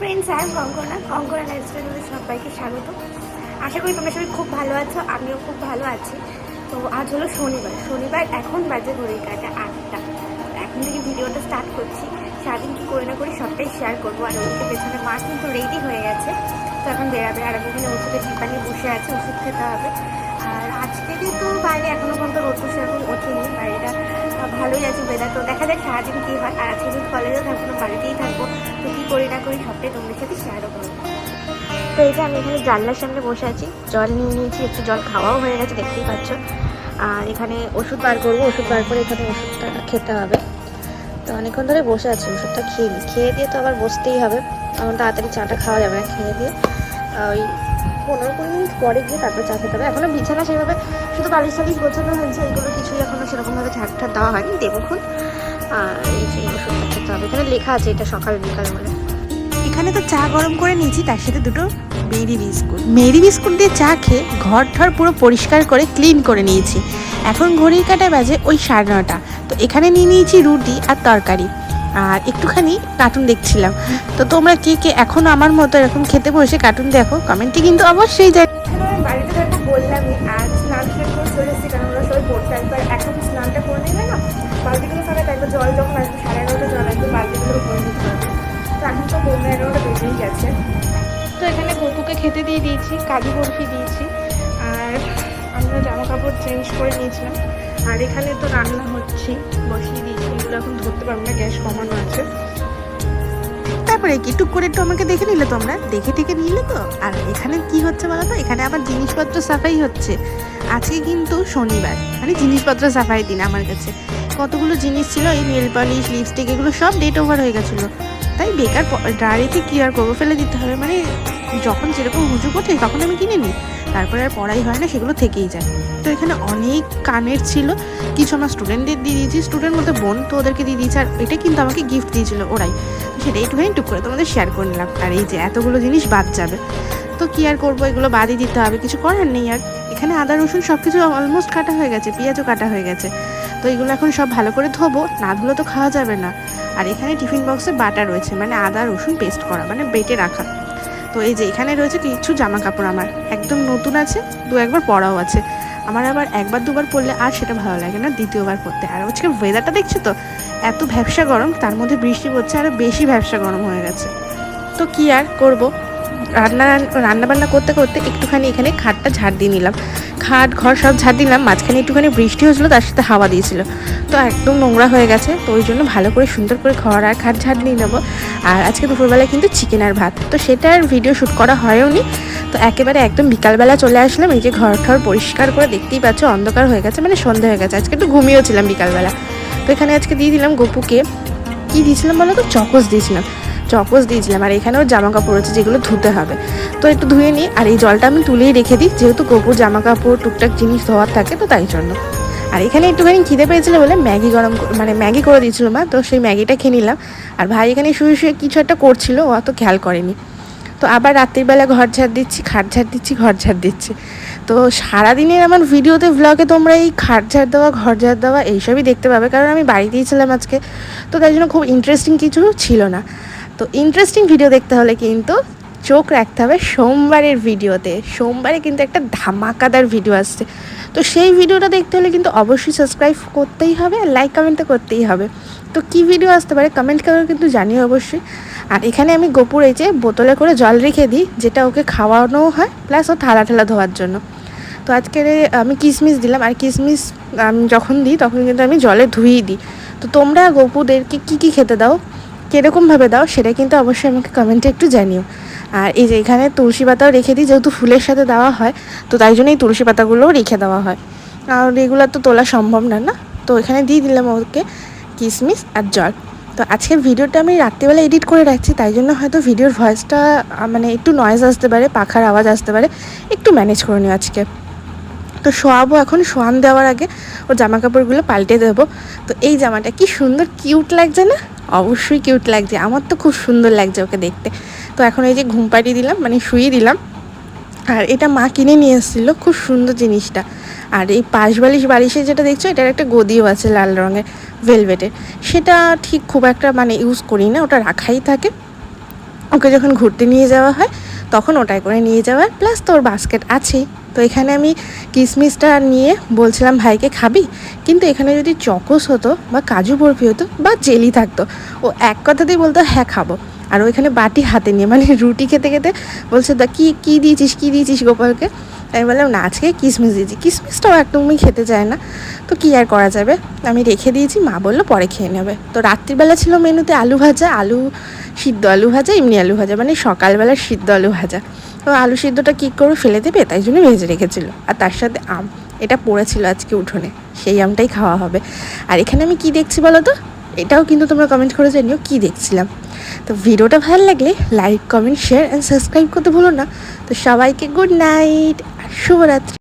Friends, I am Konkona লাইফস্টাইলে সবাইকে স্বাগত। আশা করি তোমরা সবাই খুব ভালো আছো, আমিও খুব ভালো আছি। তো আজ হলো শনিবার এখন বাজে ঘড়ির কাটা 8টা। এখন থেকে ভিডিওটা স্টার্ট করছি। সারাদিন কী করে না করি সবটাই শেয়ার করবো। আর ওদিকে পেছনে মা কিন্তু রেডি হয়ে গেছে, তো এখন বেরাবে। আর আমি এখানে ওষুধের টিপা নিয়ে বসে আছে, ওষুধ খেতে হবে। আর আজকে কিন্তু বাইরে এখনও পর্যন্ত রোদ সেরকম ওঠেনি, বাইরেটা ভালোই আছে ওয়েদার। তো দেখা যাক সারাদিন কী হয়। আর আজকে যদি কলেজেও থাকবো না, বাড়িতেই থাকবো, তো কী করি না করি সবটাই তোমাদের সাথে শেয়ারও করবো। তো এই যে আমি এখানে জানলার সামনে বসে আছি, জল নিয়ে নিয়েছি, একটু জল খাওয়াও হয়ে গেছে দেখতেই পাচ্ছ। আর এখানে ওষুধ বার করবো, ওষুধ বার করে এখানে ওষুধটা খেতে হবে। তো অনেকক্ষণ ধরে বসে আছি, ওষুধটা খেয়ে দিয়ে তো আবার বসতেই হবে, কারণ তাড়াতাড়ি চাটা খাওয়া যাবে না। খেয়ে দিয়ে ওই 15-20 মিনিট পরে গিয়ে তারপর চা খেতে হবে। এখনও বিছানা সেভাবে শুধু বালিশ টালিশ গোছানো হয়েছে, এগুলো কিছুই এখনও সেরকমভাবে ঝাড় দেওয়া হয়নি, দেবক্ষণ। আর এই যে ওষুধটা খেতে হবে, এখানে লেখা আছে এটা সকাল বিকাল বলে। এখানে তো চা গরম করে নিয়েছি, তার সাথে দুটো মেরি বিস্কুট দিয়ে চা খেয়ে ঘর ঠর পুরো পরিষ্কার করে ক্লিন করে নিয়েছি। এখন ঘড়ির কাঁটায় বাজে ওই 9:30। তো এখানে নিয়ে নিয়েছি রুটি আর তরকারি, আর একটুখানি কার্টুন দেখছিলাম। তো তোমরা কে কে এখনও আমার মতো এরকম খেতে বসে কার্টুন দেখো, কমেন্টে কিন্তু অবশ্যই জানি। বাড়িতে থাকবো বললামই, আজ স্নান করে চলে এসেছি, কারণ ওরা সবাই পড়তে আসবে। এখন স্নানটা করে নিলে না, বালতিগুলো ফাঁকা থাকবে, জল যখন আসবে 11:30 জল আসবে, বালতিগুলো করে নিতে হবে। তো এখন তো 11:30 বেজেই গেছে। তো এখানে গপুকে খেতে দিয়ে দিয়েছি, কাজু বরফি দিয়েছি, আর আমরা জামা কাপড় চেঞ্জ করে নিয়েছিলাম। আর এখানে তো রান্না হচ্ছে, বসিয়ে দিয়েছি, এগুলো এখন ধরতে পারবো না, গ্যাস কমানো আছে। তারপরে কি টুক করে একটু আমাকে দেখে নিলে, তোমরা দেখে নিলে তো। আর এখানে কি হচ্ছে বলো তো, এখানে আবার জিনিসপত্র সাফাই হচ্ছে। আজকে কিন্তু শনিবার, মানে জিনিসপত্র সাফাই দিন। আমার কাছে কতগুলো জিনিস ছিল, এই নেল পলিশ, লিপস্টিক, এগুলো সব ডেট ওভার হয়ে গেছিলো। তাই বেকার ডায়েরিতে কি আর করবো, ফেলে দিতে হবে। মানে যখন যেরকম হুজুগ ওঠে তখন আমি কিনে নিই, তারপরে আর পড়াই হয় না, সেগুলো থেকেই যায়। তো এখানে অনেক কানের ছিল, কিছু আমার স্টুডেন্টদের দিয়ে দিয়েছি, স্টুডেন্ট মধ্যে বোন, তো ওদেরকে দিয়ে দিয়েছি। আর এটা কিন্তু আমাকে গিফট দিয়েছিল ওরাই, তো সেটা একটুখানি টুক করে তোমাদের শেয়ার করে নিলাম। আর এই যে এতগুলো জিনিস বাদ যাবে, তো কি আর করবো, এগুলো বাদই দিতে হবে, কিছু করার নেই। আর এখানে আদা রসুন সব কিছু অলমোস্ট কাটা হয়ে গেছে, পেঁয়াজও কাটা হয়ে গেছে। তো এগুলো এখন সব ভালো করে ধোবো, না ধুলে তো খাওয়া যাবে না। আর এখানে টিফিন বক্সে বাটা রয়েছে, মানে আদা রসুন পেস্ট করা, মানে বেটে রাখা। তো এই যে এখানে রয়েছে কিছু জামা কাপড়, আমার একদম নতুন আছে, 2-1 পরাও আছে। আমার আবার 1-2 পরলে আর সেটা ভালো লাগে না দ্বিতীয়বার পরতে। আর আজকে ওয়েদারটা দেখছো তো, এত ভ্যাবসা গরম, তার মধ্যে বৃষ্টি পড়ছে, আরও বেশি ভ্যাবসা গরম হয়ে গেছে। তো কি আর করবো, রান্না বান্না করতে করতে একটুখানি এখানে খাটটা ঝাড় দিয়ে নিলাম, খাট ঘর সব ঝাড় দিলাম। মাঝখানে একটুখানি বৃষ্টি হয়েছিলো, তার সাথে হাওয়া দিয়েছিল, তো একদম নোংরা হয়ে গেছে। তো ওই জন্য ভালো করে সুন্দর করে ঘর আর খাট ঝাড় দিয়ে নেবো। আর আজকে দুপুরবেলায় কিন্তু চিকেন আর ভাত, তো সেটার ভিডিও শ্যুট করা হয়ও নি। তো একেবারে একদম বিকালবেলা চলে আসলাম, এই যে ঘর ঠর পরিষ্কার করে, দেখতেই পাচ্ছ অন্ধকার হয়ে গেছে, মানে সন্ধে হয়ে গেছে। আজকে একটু ঘুমিয়েও ছিলাম বিকালবেলা। তো এখানে আজকে দিয়ে দিলাম গপুকে, কী দিয়েছিলাম বলো তো, চকোস দিয়েছিলাম। আর এখানেও জামা কাপড় আছে যেগুলো ধুতে হবে, তো একটু ধুয়ে নিই। আর এই জলটা আমি তুলেই রেখে দিই, যেহেতু গপুর জামা কাপড় টুকটাক জিনিস ধোয়ার থাকে, তো তাই জন্য। আর এখানে একটুখানি খিদে পেয়েছিল বলে ম্যাগি করে দিয়েছিল মা, তো সেই ম্যাগিটা খেয়ে নিলাম। আর ভাই এখানে শুয়ে শুয়ে কিছু একটা করছিল, ও অত খেয়াল করেনি। তো আবার রাত্রিবেলা ঘর ঝাড় দিচ্ছি, খাট ঝাড় দিচ্ছি, ঘর ঝাড় দিচ্ছি। তো সারাদিনের আমার ভিডিওতে ভ্লগে তোমরা এই খাট ঝাড় দেওয়া, ঘর ঝাড় দেওয়া এইসবই দেখতে পাবে, কারণ আমি বাড়িতেই ছিলাম আজকে, তো তাই জন্য খুব ইন্টারেস্টিং কিছু ছিল না। তো ইন্টারেস্টিং ভিডিও দেখতে হলে কিন্তু চোখ রাখতে হবে সোমবারের ভিডিওতে। সোমবারে কিন্তু একটা ধামাকাদার ভিডিও আসছে, তো সেই ভিডিওটা দেখতে হলে কিন্তু অবশ্যই সাবস্ক্রাইব করতেই হবে, আর লাইক কমেন্টটা করতেই হবে। তো কী ভিডিও আসতে পারে কমেন্ট করে কিন্তু জানিও অবশ্যই। আর এখানে আমি গোপুর এই যে বোতলে করে জল রেখে দিই, যেটা ওকে খাওয়ানোও হয়, প্লাস ও থালা ধোয়ার জন্য। তো আজকে আমি কিশমিশ দিলাম, আর কিশমিশ যখন দিই তখন কিন্তু আমি জলে ধুয়েই দিই। তো তোমরা গোপুদেরকে কী খেতে দাও, কীরকমভাবে দাও, সেটা কিন্তু অবশ্যই আমাকে কমেন্টে একটু জানিও। আর এই যে এখানে তুলসী পাতাও রেখে দিই, যেহেতু ফুলের সাথে দেওয়া হয়, তো তাই জন্য এই তুলসী পাতাগুলোও রেখে দেওয়া হয়। আর এগুলো তো তোলা সম্ভব না, তো এখানে দিয়ে দিলাম ওকে কিশমিশ আর জল। তো আজকের ভিডিওটা আমি রাত্রিবেলা এডিট করে রাখছি, তাই জন্য হয়তো ভিডিওর ভয়েসটা মানে একটু নয়েজ আসতে পারে, পাখার আওয়াজ আসতে পারে, একটু ম্যানেজ করে নিও আজকে। তো শোয়াবো, এখন শোয়ান দেওয়ার আগে ওর জামা কাপড়গুলো পাল্টে দেবো। তো এই জামাটা কি সুন্দর কিউট লাগছে না, অবশ্যই কিউট লাগছে, আমার তো খুব সুন্দর লাগছে ওকে দেখতে। তো এখন এই যে ঘুম পাড়িয়ে দিলাম, মানে শুয়ে দিলাম। আর এটা মা কিনে নিয়ে এসেছিলো, খুব সুন্দর জিনিসটা। আর এই বালিশে যেটা দেখছো, এটার একটা গদিও আছে লাল রঙের ভেলভেটের, সেটা ঠিক খুব একটা মানে ইউজ করি না, ওটা রাখাই থাকে। ওকে যখন ঘুরতে নিয়ে যাওয়া হয় তখন ওটাই করে নিয়ে যাওয়ার, প্লাস তোর বাস্কেট আছেই। তো এখানে আমি কিশমিশটা নিয়ে বলছিলাম ভাইকে খাবি, কিন্তু এখানে যদি চকোস হতো বা কাজু বরফি হতো বা জেলি থাকতো, ও এক কথাতেই বলতো হ্যাঁ খাবো। আর ওইখানে বাটি হাতে নিয়ে মানে রুটি খেতে খেতে বলছে দা কী দিয়েছিস গোপালকে। আমি বললাম না আজকে কিশমিশ দিয়েছি, কিশমিশটাও একদমই খেতে চায় না, তো কী আর করা যাবে, আমি রেখে দিয়েছি, মা বললো পরে খেয়ে নেবে। তো রাত্রিবেলা ছিল মেনুতে আলু ভাজা, সিদ্ধ আলু ভাজা, এমনি আলু ভাজা, মানে সকালবেলার সিদ্ধ আলু ভাজা। তো আলু সিদ্ধটা কী করে ফেলে দেবে, তাই জন্য ভেজে রেখেছিলো, আর তার সাথে আম, এটা পড়েছিল আজকে উঠোনে, সেই আমটাই খাওয়া হবে। আর এখানে আমি কি দেখছি বলো তো, এটাও কিন্তু তোমরা কমেন্ট করে জানিও কী দেখছিলাম। তো ভিডিওটা ভালো লাগলে like, comment, share and subscribe করতে ভুলো না। তো সবাইকে গুড নাইট আর শুভরাত্রি।